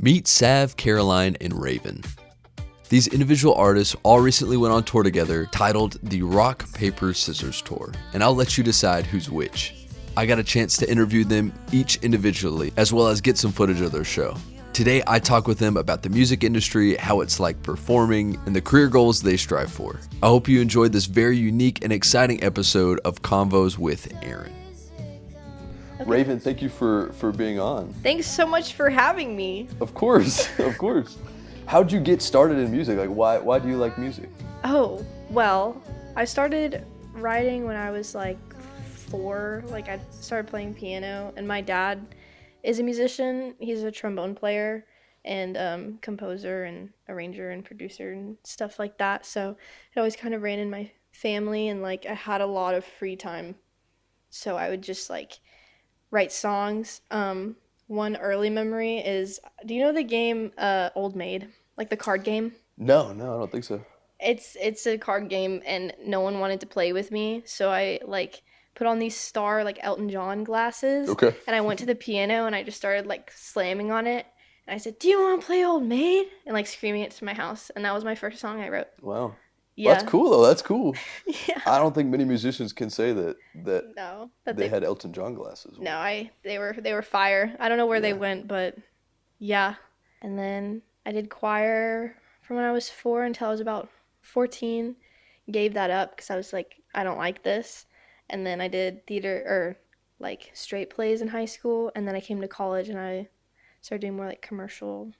Meet Sav, Caroline, and Raven. These individual artists all recently went on tour together titled the Rock, Paper, Scissors Tour, and I'll let you decide who's which. I got a chance to interview them each individually, as well as get some footage of their show. Today, I talk with them about the music industry, how it's like performing, and the career goals they strive for. I hope you enjoyed this very unique and exciting episode of Convos with Aaron. Okay. Raven, thank you for being on. Thanks so much for having me. Of course, of course. How'd you get started in music? Like, why do you like music? Oh, well, I started writing when I was like 4. Like, I started playing piano, and my dad is a musician. He's a trombone player and composer and arranger and producer and stuff like that. So it always kind of ran in my family, and like I had a lot of free time. So I would just like write songs. One early memory is, do you know the game Old Maid? Like the card game? No, I don't think so. It's a card game, and no one wanted to play with me, so I like put on these star like Elton John glasses. Okay. And I went to the piano and I just started like slamming on it. And I said, "Do you want to play Old Maid?" And like screaming it to my house. And that was my first song I wrote. Wow. Yeah. That's cool though. That's cool. Yeah. I don't think many musicians can say that No. they had Elton John glasses. No, they were fire. I don't know where they Yeah. went, but yeah. And then I did choir from when I was 4 until I was about 14. Gave that up because I was like, I don't like this. And then I did theater or like straight plays in high school. And then I came to college and I started doing more like commercial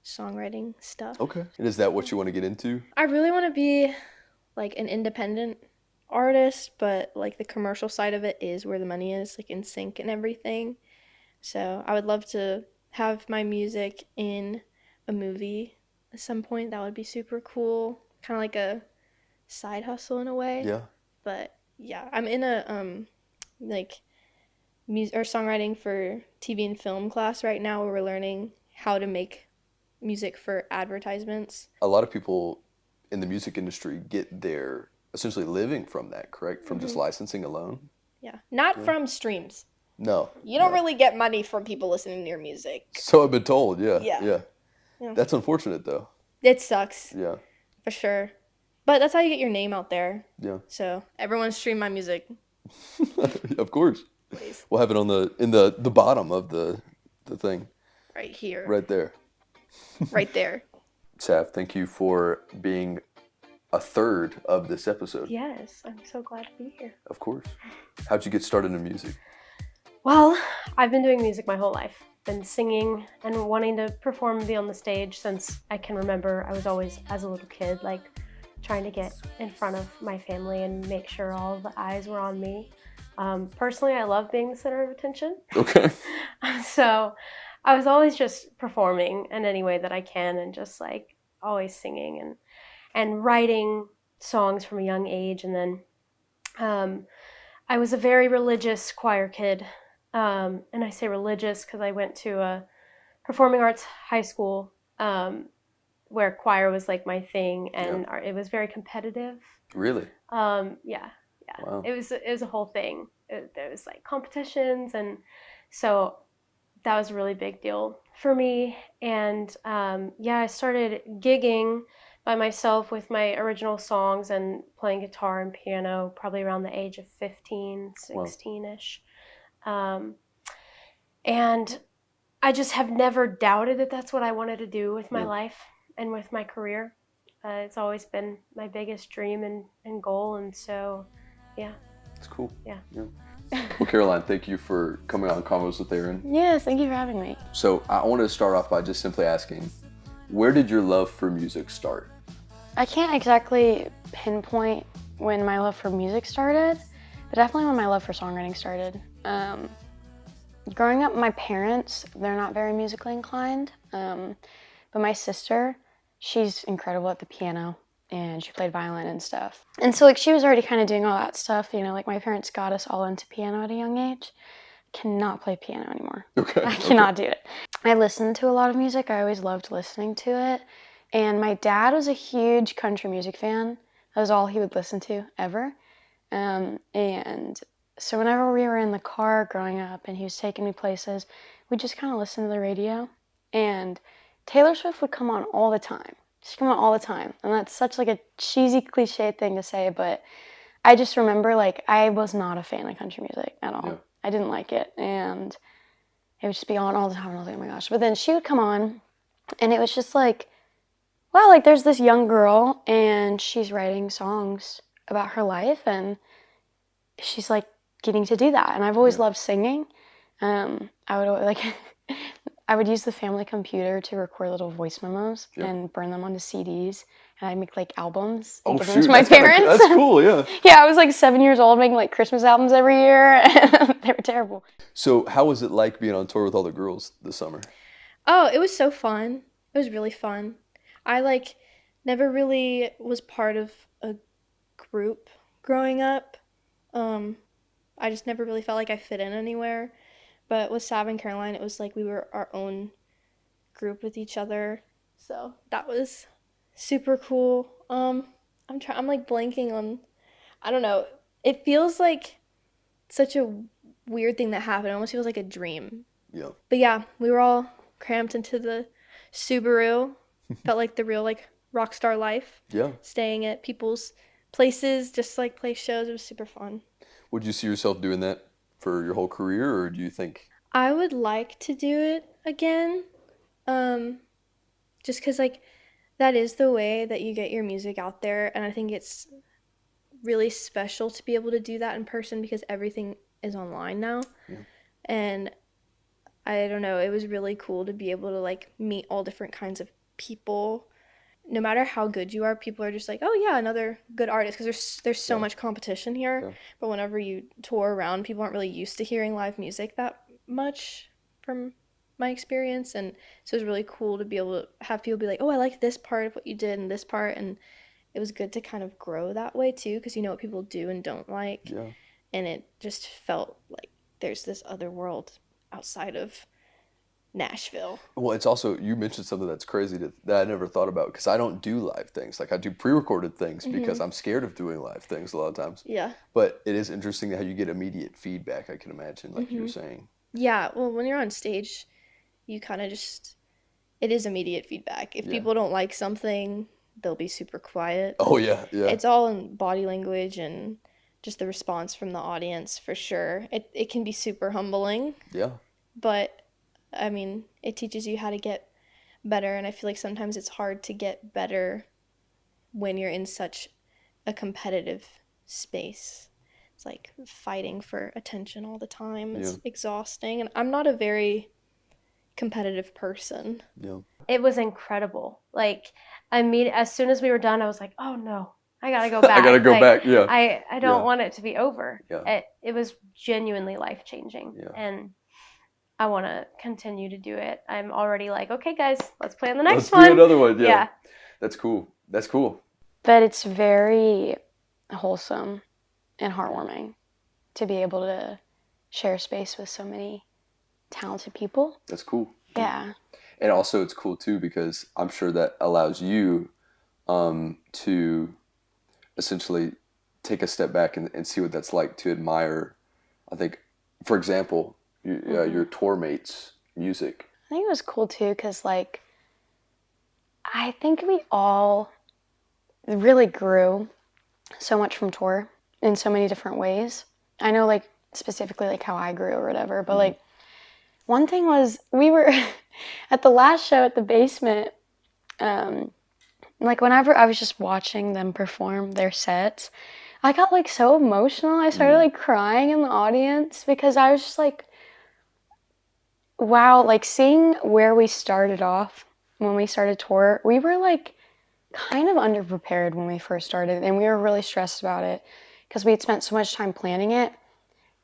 songwriting stuff. Okay. And is that what you want to get into? I really want to be like an independent artist, but like the commercial side of it is where the money is, like in sync and everything. So I would love to have my music in a movie at some point. That would be super cool. Kind of like a side hustle in a way. Yeah. But yeah, I'm in a like music or songwriting for TV and film class right now, where we're learning how to make music for advertisements. A lot of people in the music industry get their essentially living from that, correct? From just licensing alone? Yeah. Not from streams. No. You don't really get money from people listening to your music. So I've been told, yeah. Yeah. That's unfortunate though. It sucks. Yeah. For sure. But that's how you get your name out there. Yeah. So everyone stream my music. Of course. Please. We'll have it in the bottom of the thing. Right here. Right there. Right there. Sav, thank you for being a third of this episode. Yes, I'm so glad to be here. Of course. How'd you get started in music? Well, I've been doing music my whole life. Been singing and wanting to perform and be on the stage since I can remember. I was always, as a little kid, like trying to get in front of my family and make sure all the eyes were on me. Personally, I love being the center of attention. Okay. So I was always just performing in any way that I can, and just like always singing and writing songs from a young age. And then I was a very religious choir kid. And I say religious because I went to a performing arts high school where choir was like my thing, and it was very competitive. Really? Yeah. Wow. It was a whole thing. There was like competitions, and so that was a really big deal for me. And I started gigging by myself with my original songs and playing guitar and piano probably around the age of 15, 16-ish. And I just have never doubted that that's what I wanted to do with my life and with my career. It's always been my biggest dream and goal, and so, yeah. It's cool. Yeah. Well, Caroline, thank you for coming on Convos with Aaron. Yes, thank you for having me. So I wanted to start off by just simply asking, where did your love for music start? I can't exactly pinpoint when my love for music started, but definitely when my love for songwriting started. Growing up, my parents, they're not very musically inclined, but my sister, she's incredible at the piano, and she played violin and stuff. And so like she was already kind of doing all that stuff, you know, like my parents got us all into piano at a young age. Cannot play piano anymore. Okay. I cannot do it. I listened to a lot of music. I always loved listening to it. And my dad was a huge country music fan. That was all he would listen to ever. And so whenever we were in the car growing up and he was taking me places, we just kind of listened to the radio. And Taylor Swift would come on all the time. She'd come on all the time. And that's such like a cheesy cliche thing to say, but I just remember like I was not a fan of country music at all. Yeah. I didn't like it. And it would just be on all the time. And I was like, oh my gosh. But then she would come on and it was just like, wow, like there's this young girl and she's writing songs about her life and she's like getting to do that. And I've always loved singing. I would like I would use the family computer to record little voice memos and burn them onto CDs. And I'd make like albums and give them to my parents. That's cool, yeah. Yeah, I was like 7 years old making like Christmas albums every year. They were terrible. So how was it like being on tour with all the girls this summer? Oh, it was so fun. It was really fun. I like never really was part of a group growing up. I just never really felt like I fit in anywhere. But with Sav and Caroline, it was like we were our own group with each other. So that was super cool. I'm like blanking on, I don't know. It feels like such a weird thing that happened. It almost feels like a dream. Yeah. But yeah, we were all cramped into the Subaru. Felt like the real like rock star life. Yeah. Staying at people's places, just like play shows. It was super fun. Would you see yourself doing that for your whole career, or do you think? I would like to do it again. Just because like that is the way that you get your music out there, and I think it's really special to be able to do that in person because everything is online now. Yeah. And I don't know, it was really cool to be able to like meet all different kinds of people. No matter how good you are, people are just like, oh yeah, another good artist, because there's so much competition here. Yeah. But whenever you tour around, people aren't really used to hearing live music that much from my experience, and so it was really cool to be able to have people be like, oh, I like this part of what you did and this part, and it was good to kind of grow that way too, because you know what people do and don't like. Yeah. And it just felt like there's this other world outside of Nashville. Well, it's also, you mentioned something that's crazy that I never thought about, because I don't do live things. Like I do pre-recorded things because I'm scared of doing live things a lot of times. Yeah. But it is interesting how you get immediate feedback, I can imagine, like you were saying. Yeah, well, when you're on stage, you kind of just, it is immediate feedback. If people don't like something, they'll be super quiet. Oh, yeah, yeah. It's all in body language and just the response from the audience, for sure. It can be super humbling. Yeah. But I mean, it teaches you how to get better, and I feel like sometimes it's hard to get better when you're in such a competitive space. It's like fighting for attention all the time. It's exhausting, and I'm not a very competitive person. Yeah. It was incredible. Like, I mean, as soon as we were done, I was like, oh no, I gotta go back. I gotta go back, yeah. I don't want it to be over. Yeah. It was genuinely life-changing. Yeah. And I want to continue to do it. I'm already like, okay, guys, let's plan the next one. Let's do another one. Yeah. Yeah. That's cool. That's cool. But it's very wholesome and heartwarming to be able to share space with so many talented people. That's cool. Yeah. And also it's cool too, because I'm sure that allows you to essentially take a step back and see what that's like to admire, I think, for example, your tour mates' music. I think it was cool too, because like I think we all really grew so much from tour in so many different ways. I know like specifically like how I grew or whatever, but like one thing was we were at the last show at the basement, like whenever I was just watching them perform their sets, I got like so emotional. I started like crying in the audience because I was just like, wow, like seeing where we started off when we started tour, we were like kind of underprepared when we first started, and we were really stressed about it because we had spent so much time planning it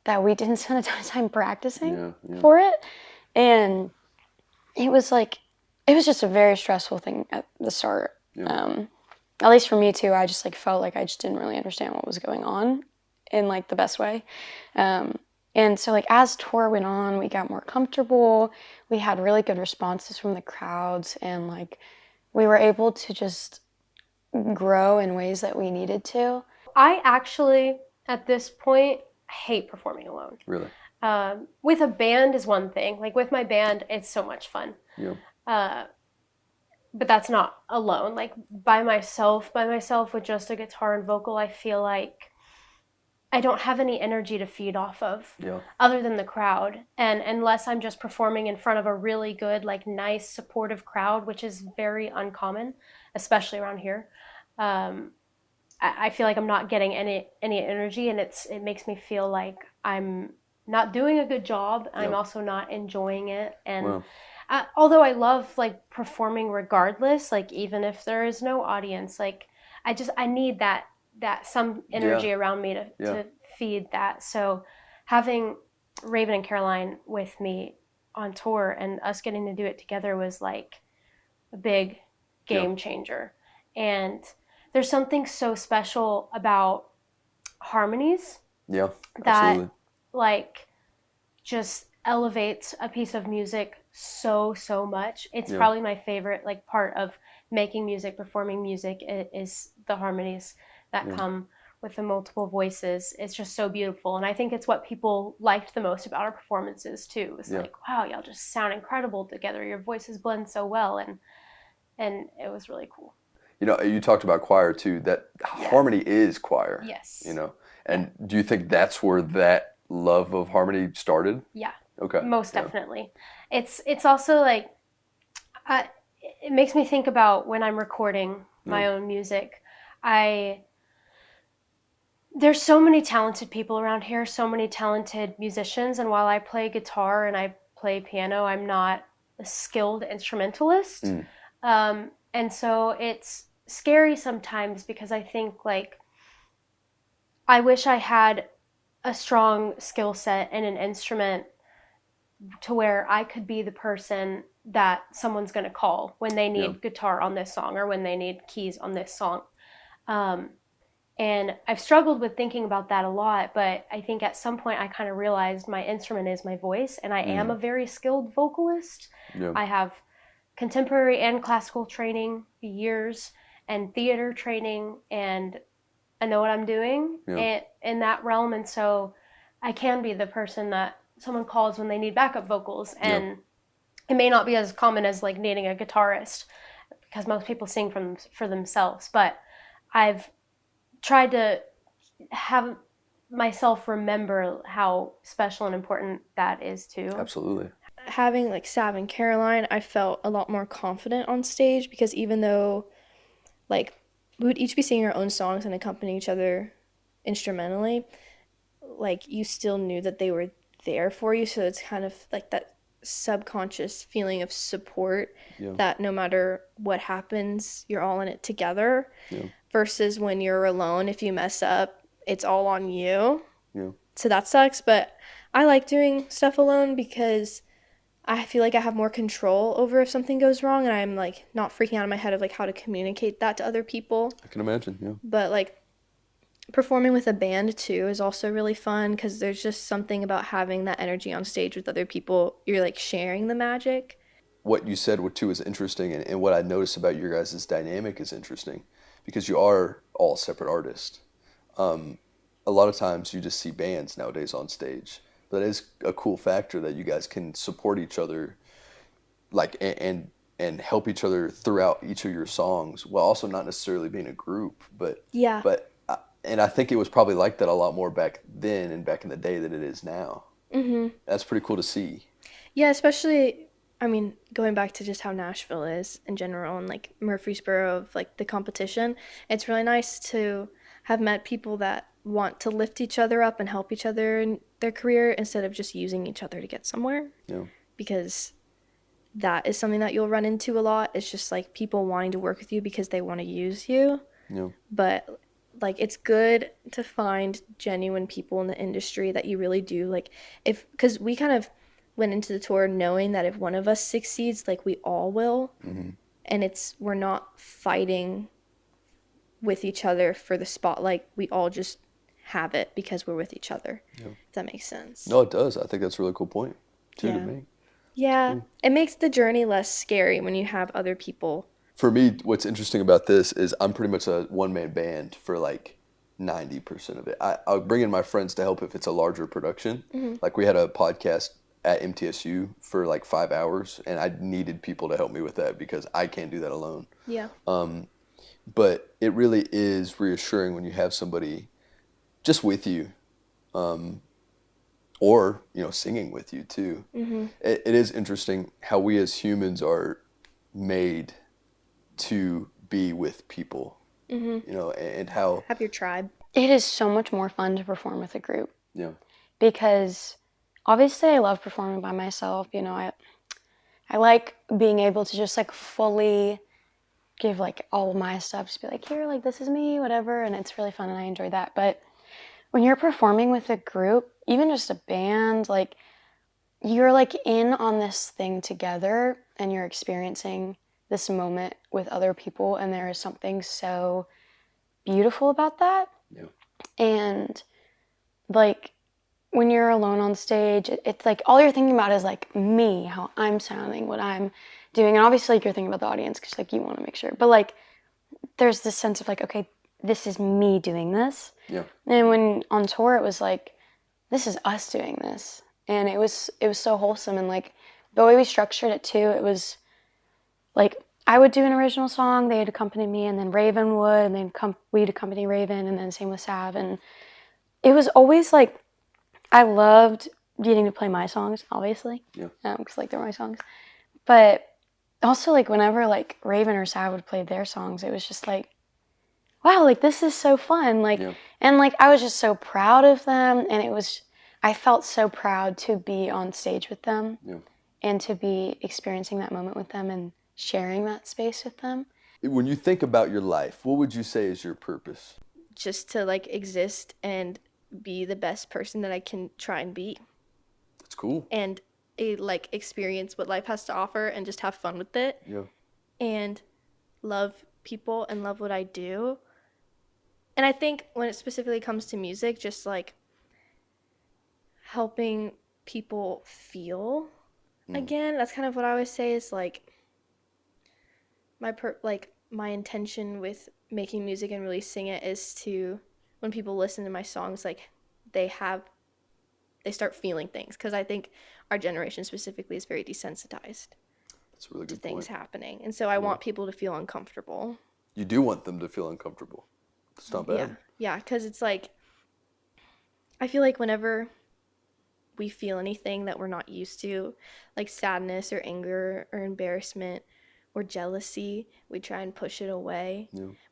that we didn't spend a ton of time practicing for it. And it was just a very stressful thing at the start. Yeah. At least for me too, I just like felt like I just didn't really understand what was going on in like the best way. And so like as tour went on, we got more comfortable. We had really good responses from the crowds, and like we were able to just grow in ways that we needed to. I actually, at this point, hate performing alone. Really? With a band is one thing. Like with my band, it's so much fun. Yeah. But that's not alone. Like by myself with just a guitar and vocal, I feel like I don't have any energy to feed off of other than the crowd. And unless I'm just performing in front of a really good, like nice, supportive crowd, which is very uncommon, especially around here, I feel like I'm not getting any energy, and it makes me feel like I'm not doing a good job. I'm also not enjoying it. And although I love like performing regardless, like even if there is no audience, like I need that some energy around me to feed that. So having Raven and Caroline with me on tour and us getting to do it together was like a big game changer. And there's something so special about harmonies that absolutely. Like just elevates a piece of music so much. It's probably my favorite like part of making music, performing music, is the harmonies that come with the multiple voices. It's just so beautiful, and I think it's what people liked the most about our performances too. It's like, wow, y'all just sound incredible together. Your voices blend so well, and it was really cool. You know, you talked about choir too. That harmony is choir. Yes. You know, and do you think that's where that love of harmony started? Yeah. Okay. Most definitely. It's also like, it makes me think about when I'm recording my own music. There's so many talented people around here, so many talented musicians, and while I play guitar and I play piano, I'm not a skilled instrumentalist. And so it's scary sometimes because I think like I wish I had a strong skill set in an instrument to where I could be the person that someone's going to call when they need guitar on this song or when they need keys on this song. And I've struggled with thinking about that a lot, but I think at some point I kind of realized my instrument is my voice, and I am a very skilled vocalist. I have contemporary and classical training for years and theater training, and I know what I'm doing in that realm. And so I can be the person that someone calls when they need backup vocals. And it may not be as common as like needing a guitarist because most people sing for themselves, but I've tried to have myself remember how special and important that is too. Absolutely. Having like Sav and Caroline, I felt a lot more confident on stage because even though like we would each be singing our own songs and accompany each other instrumentally, like you still knew that they were there for you. So it's kind of like that subconscious feeling of support that no matter what happens, you're all in it together. Versus when you're alone, if you mess up, it's all on you. So that sucks, but I like doing stuff alone because I feel like I have more control over if something goes wrong, and I'm like not freaking out in my head of like how to communicate that to other people. I can imagine, But like performing with a band too is also really fun because there's just something about having that energy on stage with other people. You're like sharing the magic. What you said too is interesting, and what I noticed about your guys' dynamic is interesting because you are all separate artists. A lot of times you just see bands nowadays on stage. But it is a cool factor that you guys can support each other, like and help each other throughout each of your songs, while also not necessarily being a group. But and I think it was probably like that a lot more back then and back in the day than it is now. That's pretty cool to see. Yeah, especially I mean going back to just how Nashville is in general and like Murfreesboro of like the competition. It's really nice to have met people that want to lift each other up and help each other in their career instead of just using each other to get somewhere. Because that is something that you'll run into a lot. It's just like people wanting to work with you because they want to use you. But like it's good to find genuine people in the industry that you really do like because we kind of went into the tour knowing that if one of us succeeds, like we all will. And we're not fighting with each other for the spotlight. We all just have it because we're with each other. If that makes sense. No, it does. I think that's a really cool point too to make. It makes the journey less scary when you have other people. For me, what's interesting about this is I'm pretty much a one-man band for like 90% of it. I'll bring in my friends to help if it's a larger production. Like we had a podcast at MTSU for like 5 hours, and I needed people to help me with that because I can't do that alone. Yeah. But it really is reassuring when you have somebody just with you, or singing with you too. It is interesting how we as humans are made to be with people, and how Have your tribe. It is so much more fun to perform with a group because obviously I love performing by myself. I like being able to just like fully give like all of my stuff, just be like, here, like this is me, whatever, and it's really fun and I enjoy that. But when you're performing with a group, even just a band, like you're like in on this thing together and you're experiencing this moment with other people, and there is something so beautiful about that. And like when you're alone on stage, it's like all you're thinking about is like me, how I'm sounding, what I'm doing, and obviously like you're thinking about the audience because like you want to make sure, but like there's this sense of like, okay, this is me doing this. And when on tour, it was like, this is us doing this, and it was so wholesome. And like the way we structured it too, it was like I would do an original song, they'd accompany me, and then Raven would, and then we'd accompany Raven, and then same with Sav. And it was always like, I loved getting to play my songs, obviously, because like they're my songs. But also like whenever like Raven or Sav would play their songs, it was just like, wow, like this is so fun. Like, and like I was just so proud of them, and I felt so proud to be on stage with them and to be experiencing that moment with them and sharing that space with them. When you think about your life, what would you say is your purpose? Just to like exist and be the best person that I can try and be. That's cool. And like experience what life has to offer and just have fun with it. And love people and love what I do. And I think when it specifically comes to music, just like helping people feel again, that's kind of what I always say is like my intention with making music and releasing it is to, when people listen to my songs, like they start feeling things, because I think our generation specifically is very desensitized That's a really good to things point. happening, and so I want people to feel uncomfortable. You do want them to feel uncomfortable. It's not bad. Yeah, because it's like I feel like whenever we feel anything that we're not used to, like sadness or anger or embarrassment or jealousy, we try and push it away.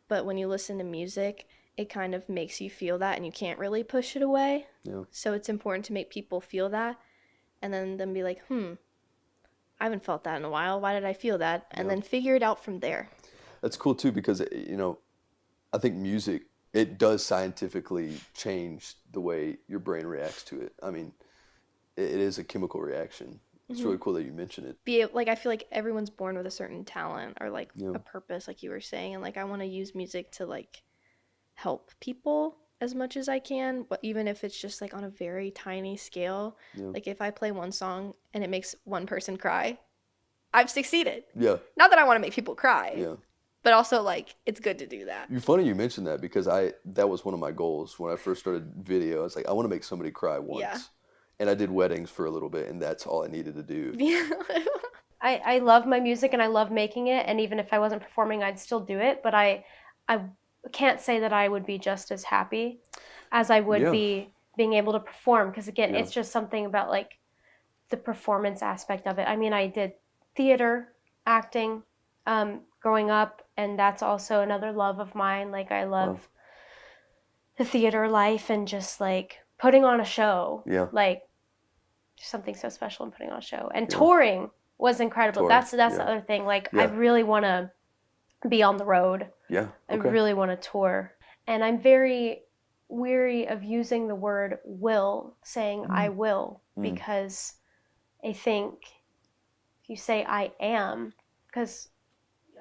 But when you listen to music, it kind of makes you feel that, and you can't really push it away. So it's important to make people feel that, and then them be like, I haven't felt that in a while. Why did I feel that? And then figure it out from there. That's cool too, because I think music, it does scientifically change the way your brain reacts to it. I mean, it is a chemical reaction. It's really cool that you mention it. I feel like everyone's born with a certain talent or like a purpose, like you were saying, and like I want to use music to like help people as much as I can, but even if it's just like on a very tiny scale. Like if I play one song and it makes one person cry, I've succeeded. Not that I want to make people cry, but also like it's good to do that. You're funny you mentioned that, because that was one of my goals when I first started video. I was like, I want to make somebody cry once. And I did weddings for a little bit, and that's all I needed to do. I love my music and I love making it, and even if I wasn't performing, I'd still do it, but I can't say that I would be just as happy as I would be being able to perform, because again, it's just something about like the performance aspect of it. I mean, I did theater, acting, growing up, and that's also another love of mine. Like I love the theater life and just like putting on a show. Like there's something so special in putting on a show. And touring was incredible. That's the other thing. Like I really want to be on the road. I really want to tour. And I'm very weary of using the word will, saying I will, because I think if you say I am, because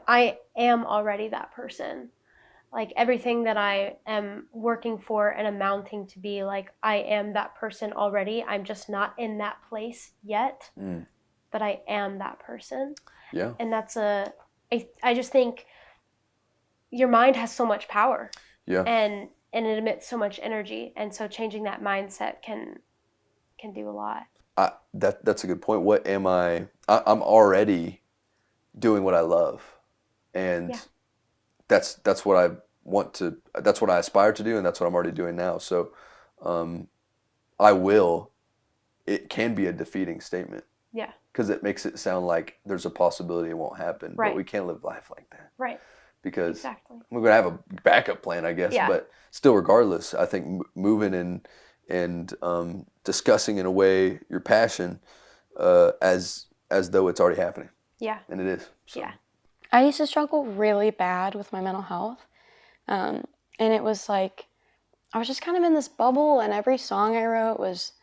I am already that person. Like everything that I am working for and amounting to be, like I am that person already. I'm just not in that place yet, but I am that person. And that's I just think your mind has so much power. And it emits so much energy. And so changing that mindset can do a lot. That's a good point. What am I'm already doing what I love, and Yeah. that's what I that's what I aspire to do, and that's what I'm already doing now. So, I will. It can be a defeating statement Yeah. because it makes it sound like there's a possibility it won't happen, but Right. we can't live life like that Right. because Exactly. we're gonna have a backup plan, I guess. Yeah. But still, regardless, I think moving and discussing in a way your passion as though it's already happening, Yeah. and it is. So. Yeah. I used to struggle really bad with my mental health. And it was like, I was just kind of in this bubble, and every song I wrote was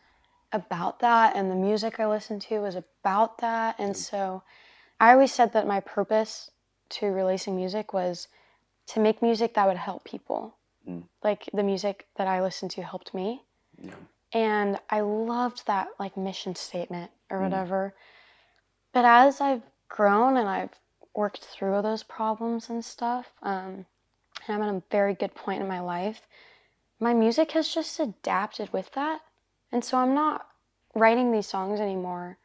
about that, and the music I listened to was about that. And so I always said that my purpose to releasing music was to make music that would help people. Like the music that I listened to helped me. Yeah. And I loved that like mission statement or whatever. But as I've grown and I've worked through those problems and stuff, and I'm at a very good point in my life, my music has just adapted with that. And so I'm not writing these songs anymore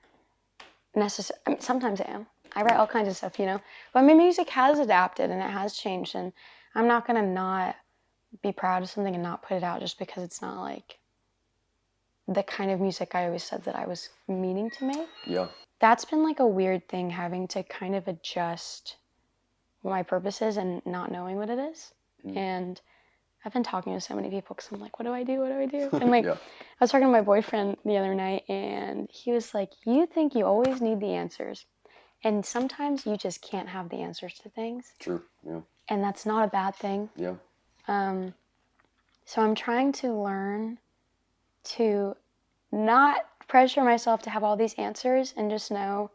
necessarily. I mean, sometimes I am. I write all kinds of stuff, you know. But my music has adapted and it has changed. And I'm not going to not be proud of something and not put it out just because it's not like the kind of music I always said that I was meaning to make. Yeah. That's been like a weird thing, having to kind of adjust what my purpose is and not knowing what it is. And I've been talking to so many people because I'm like, what do I do? What do I do? And like, Yeah. I was talking to my boyfriend the other night, and he was like, you think you always need the answers. And sometimes you just can't have the answers to things. True. Yeah. And that's not a bad thing. Yeah. So I'm trying to learn to not pressure myself to have all these answers and just know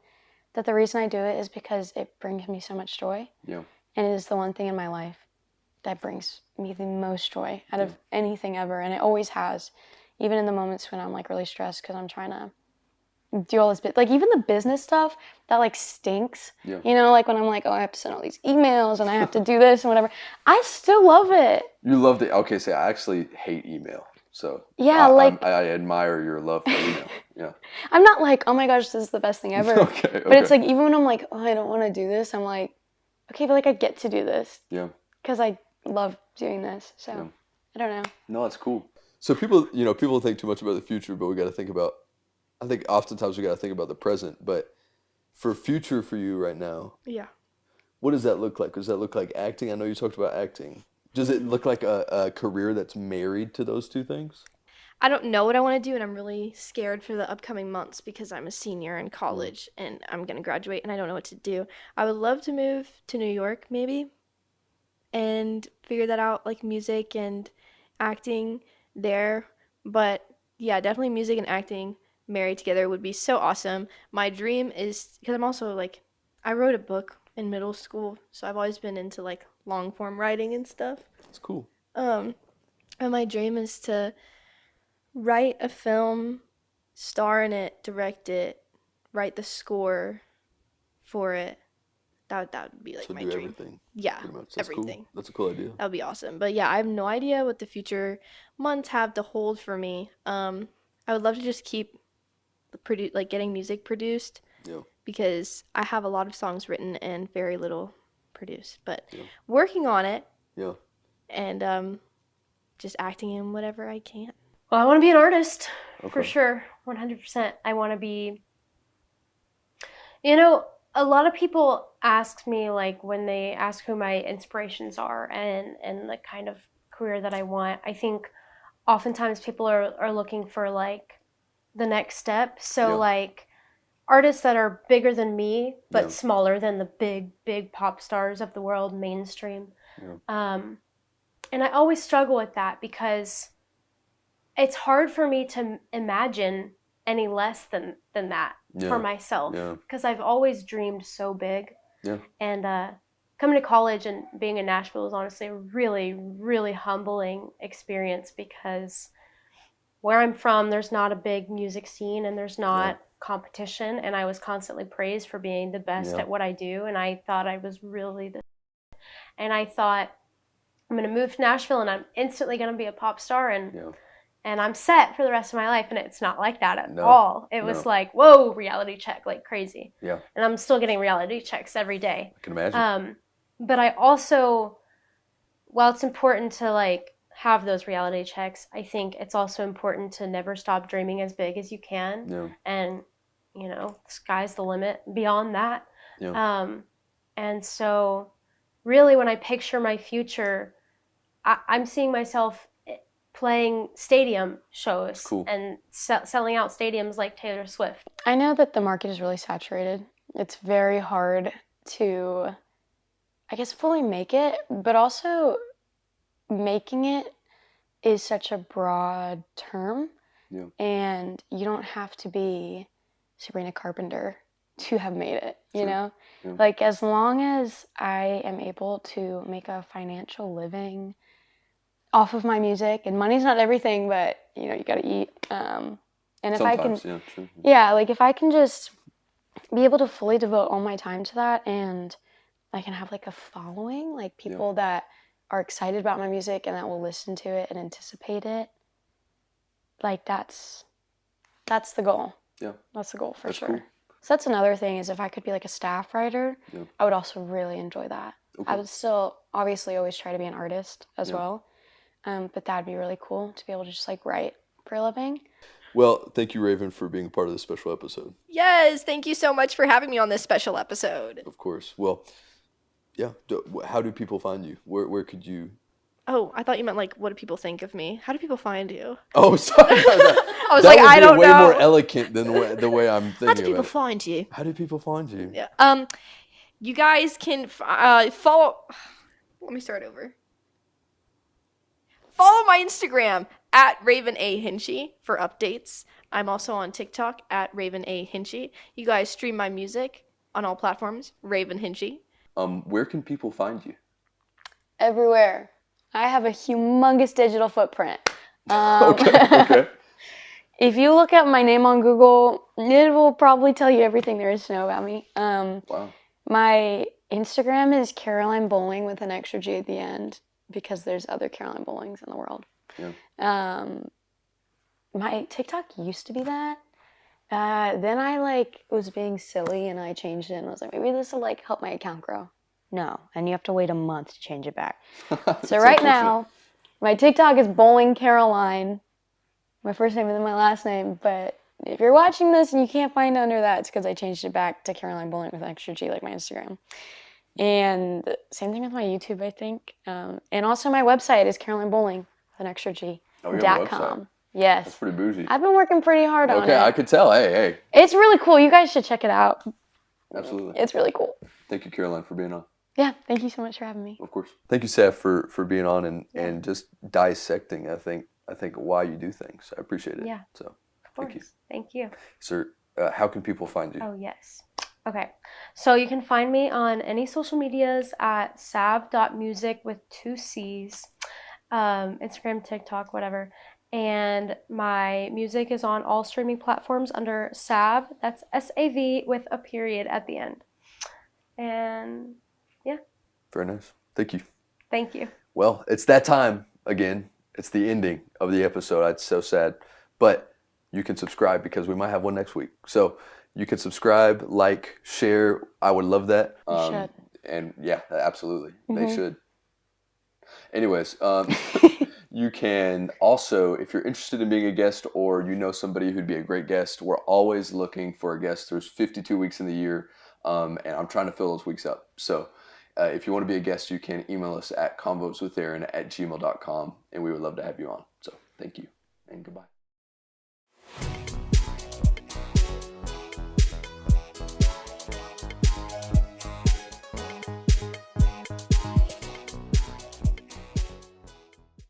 that the reason I do it is because it brings me so much joy. Yeah. And it is the one thing in my life that brings me the most joy out of anything ever. And it always has, even in the moments when I'm like really stressed because I'm trying to do all this like even the business stuff that like stinks, Yeah. you know, like when I'm like, oh, I have to send all these emails and I have to do this and whatever. I still love it. You loved it. Okay, so I actually hate email. So yeah, I admire your love for email. Yeah. I'm not like, oh my gosh, this is the best thing ever. Okay. But it's like, even when I'm like, oh, I don't want to do this, I'm like, okay, but like I get to do this. Yeah. Because I love doing this. So Yeah. I don't know. No, it's cool. So people think too much about the future, but we got to think about, I think oftentimes we got to think about the present. But for future for you right now, Yeah. what does that look like? Does that look like acting? I know you talked about acting. Does it look like a career that's married to those two things? I don't know what I want to do, and I'm really scared for the upcoming months because I'm a senior in college and I'm going to graduate and I don't know what to do. I would love to move to New York maybe and figure that out, like music and acting there. But yeah, definitely music and acting married together would be so awesome. My dream is, because I'm also like, I wrote a book in middle school, so I've always been into like long form writing and stuff. It's cool. And my dream is to write a film, star in it, direct it, write the score for it. That would be like So my do dream. everything. Yeah, Pretty much. That's everything. Cool. That's a cool idea. That would be awesome. But yeah, I have no idea what the future months have to hold for me. I would love to just keep getting music produced. Yeah. Because I have a lot of songs written and very little produced. But Yeah. working on it. Yeah. And just acting in whatever I can. Well, I want to be an artist Okay. for sure, 100%. I want to be, you know, a lot of people ask me, like, when they ask who my inspirations are and the kind of career that I want, I think oftentimes people are looking for, like, the next step. So, Yeah. like, artists that are bigger than me, but Yeah. smaller than the big pop stars of the world, mainstream. Yeah. And I always struggle with that because it's hard for me to imagine any less than that Yeah. for myself. Yeah. Because I've always dreamed so big. Yeah. And coming to college and being in Nashville is honestly a really, really humbling experience because where I'm from, there's not a big music scene and there's not competition. And I was constantly praised for being the best at what I do. And I thought I was really the... And I thought, I'm going to move to Nashville and I'm instantly going to be a pop star. And and I'm set for the rest of my life. And it's not like that at No, all. It was no. like, whoa, reality check, like crazy. Yeah. And I'm still getting reality checks every day. I can imagine. But I also, while it's important to like have those reality checks, I think it's also important to never stop dreaming as big as you can. Yeah. And, you know, sky's the limit beyond that. Yeah. And so really when I picture my future, I'm seeing myself playing stadium shows Cool. and selling out stadiums like Taylor Swift. I know that the market is really saturated. It's very hard to, I guess, fully make it, but also making it is such a broad term. Yeah. And you don't have to be Sabrina Carpenter to have made it, you know? Yeah. Like, as long as I am able to make a financial living off of my music, and money's not everything, but, you know, you gotta eat. And if I can, Sometimes, yeah, true. yeah, like, if I can just be able to fully devote all my time to that, and I can have, like, a following, like, people that are excited about my music and that will listen to it and anticipate it, like, that's the goal. Yeah. That's the goal for That's sure. cool. So that's another thing, is if I could be like a staff writer, I would also really enjoy that. Okay. I would still obviously always try to be an artist as Yeah. well. But that'd be really cool to be able to just like write for a living. Well, thank you, Raven, for being a part of this special episode. Yes, thank you so much for having me on this special episode. Of course. Well, yeah. How do people find you? Where could you? Oh, I thought you meant like, what do people think of me? How do people find you? Oh, sorry. I was That like, would I be don't way know. more eloquent than the way I'm thinking How do people about it. find you? How do people find you? Yeah. You guys can follow. Let me start over. Follow my Instagram at Raven A. Hinchy for updates. I'm also on TikTok at Raven A. Hinchy. You guys stream my music on all platforms, Raven Hinchy. Where can people find you? Everywhere. I have a humongous digital footprint. Okay. If you look at my name on Google, it will probably tell you everything there is to know about me. Wow. My Instagram is Caroline Bowling with an extra G at the end, because there's other Caroline Bowlings in the world. Yeah. My TikTok used to be that. Then I was being silly and I changed it and I was like, maybe this will help my account grow. No, and you have to wait a month to change it back. So right now, my TikTok is Bowling Caroline. My first name and then my last name. But if you're watching this and you can't find it under that, it's because I changed it back to Caroline Bowling with an extra G like my Instagram. And same thing with my YouTube, I think. And also my website is Caroline Bowling with an extra G. Oh, you have a website? .com. Yes. That's pretty bougie. I've been working pretty hard on it. Okay, I could tell. Hey. It's really cool. You guys should check it out. Absolutely. It's really cool. Thank you, Caroline, for being on. Yeah, thank you so much for having me. Of course. Thank you, Sav, for being on and just dissecting, I think why you do things. I appreciate it. Yeah. So, Of course. thank you. Thank you. Sir, how can people find you? Oh, yes. Okay. So you can find me on any social medias at sav.music with 2 C's. Instagram, TikTok, whatever. And my music is on all streaming platforms under Sav. That's SAV with a period at the end. And yeah. Very nice. Thank you. Thank you. Well, it's that time again. It's the ending of the episode. It's so sad. But you can subscribe because we might have one next week. So you can subscribe, like, share. I would love that. You should. And yeah, absolutely. They should. Anyways, you can also, if you're interested in being a guest or you know somebody who'd be a great guest, we're always looking for a guest. There's 52 weeks in the year, and I'm trying to fill those weeks up. So if you want to be a guest, you can email us at convoswithaaron@gmail.com, and we would love to have you on. So thank you, and goodbye.